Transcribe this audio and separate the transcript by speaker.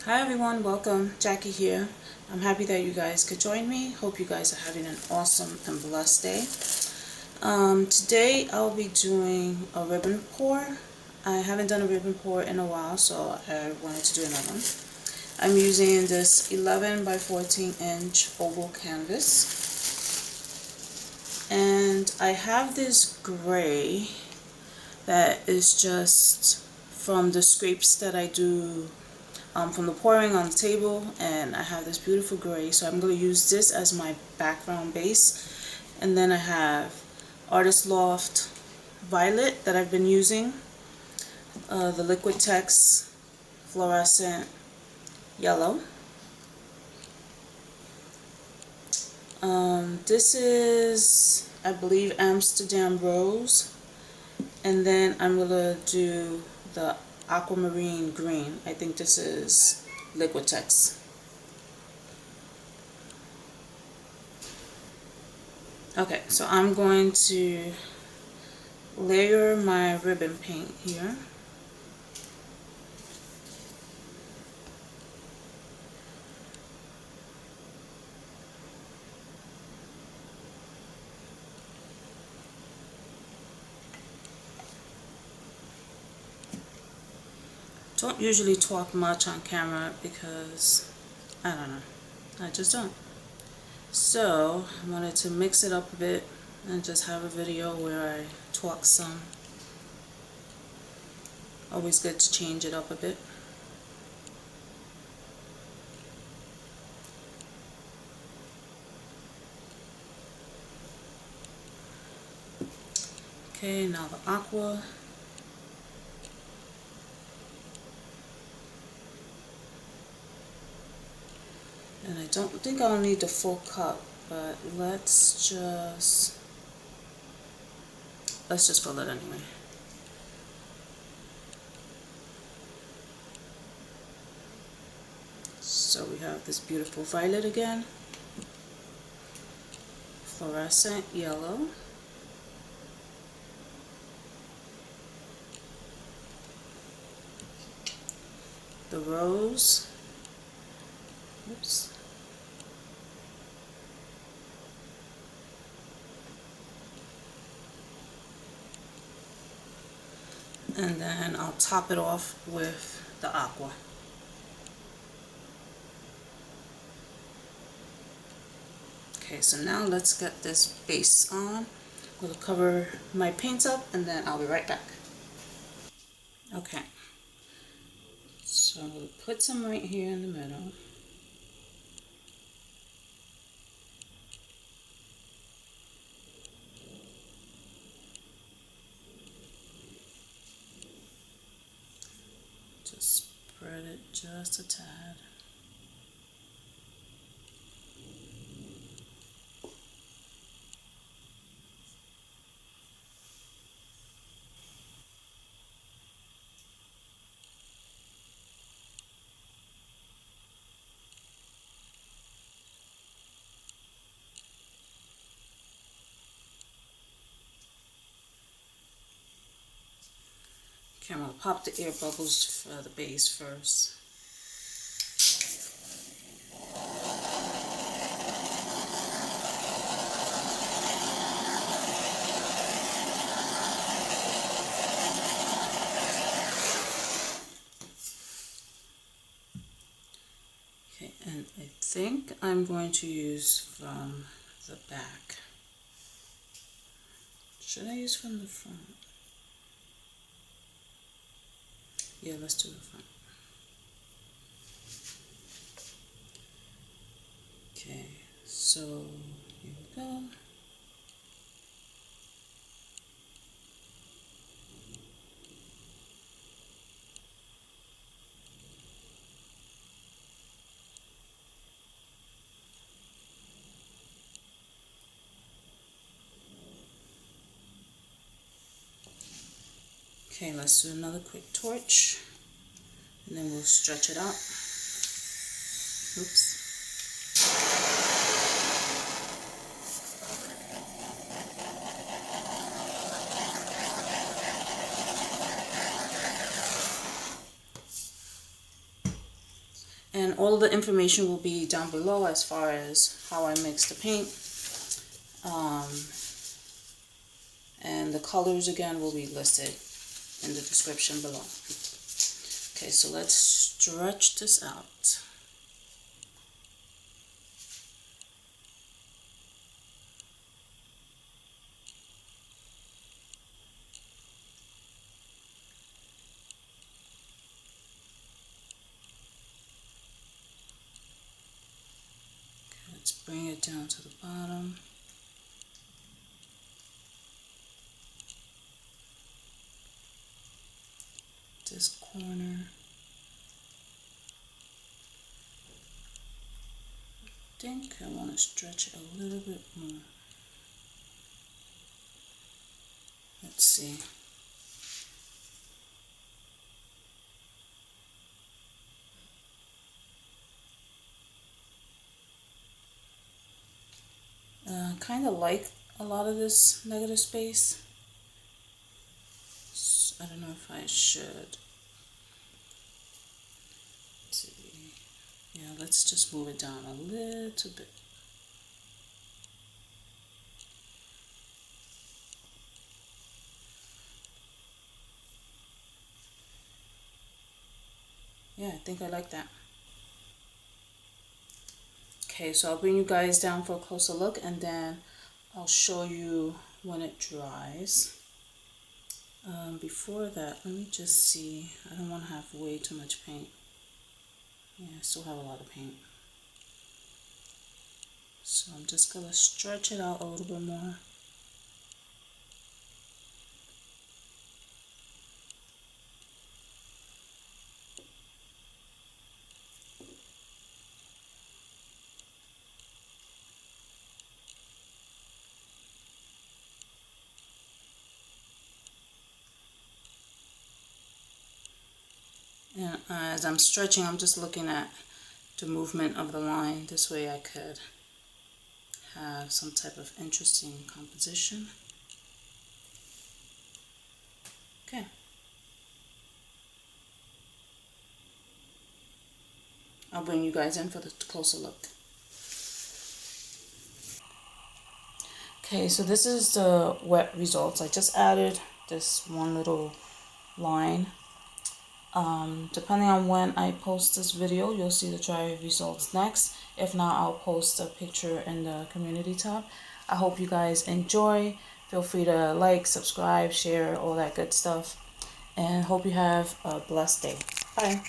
Speaker 1: Hi everyone, welcome. Jackie here. I'm happy that you guys could join me. Hope you guys are having an awesome and blessed day. Today I'll be doing a ribbon pour. I haven't done a ribbon pour in a while, so I wanted to do another one. I'm using this 11 by 14 inch oval canvas. And I have this gray that is just from the scrapes that I do from the pouring on the table, and I have this beautiful gray, so I'm going to use this as my background base. And then I have Artist Loft Violet that I've been using, the Liquitex Fluorescent Yellow. This is, I believe, Amsterdam Rose, and then I'm going to do the Aquamarine Green. I think this is Liquitex. Okay, so I'm going to layer my ribbon paint here. Don't usually talk much on camera because, I don't know, I just don't. So I wanted to mix it up a bit and just have a video where I talk some. Always good to change it up a bit. Okay, now the aqua. And I don't think I'll need the full cup, but let's just fill it anyway. So we have this beautiful violet again, fluorescent yellow, the rose, oops, and then I'll top it off with the aqua. Okay, so now let's get this base on. I'm going to cover my paints up and then I'll be right back. Okay, so I'm going to put some right here in the middle. Just spread it just a tad. Okay, I'm going to pop the air bubbles for the base first. Okay, and I think I'm going to use from the back. Should I use from the front? Yeah, let's do the front. Okay, so here we go. Okay, let's do another quick torch, and then we'll stretch it out. Oops. And all the information will be down below as far as how I mix the paint. And the colors again will be listed in the description below. Okay, so let's stretch this out. Okay, let's bring it down to the bottom. This corner. I think I want to stretch it a little bit more. Let's see. Kind of like a lot of this negative space. So I don't know if I should. Let's see. Yeah, let's just move it down a little bit. Yeah, I think I like that. Okay, so I'll bring you guys down for a closer look and then I'll show you when it dries. Before that, let me just see. I don't want to have way too much paint. Yeah, I still have a lot of paint. So I'm just going to stretch it out a little bit more. And as I'm stretching, I'm just looking at the movement of the line. This way I could have some type of interesting composition. Okay. I'll bring you guys in for the closer look. Okay, so this is the wet results. I just added this one little line. Depending on when I post this video, you'll see the dry results next. If not, I'll post a picture in the community tab. I hope you guys enjoy. Feel free to like, subscribe, share, all that good stuff. And hope you have a blessed day. Bye.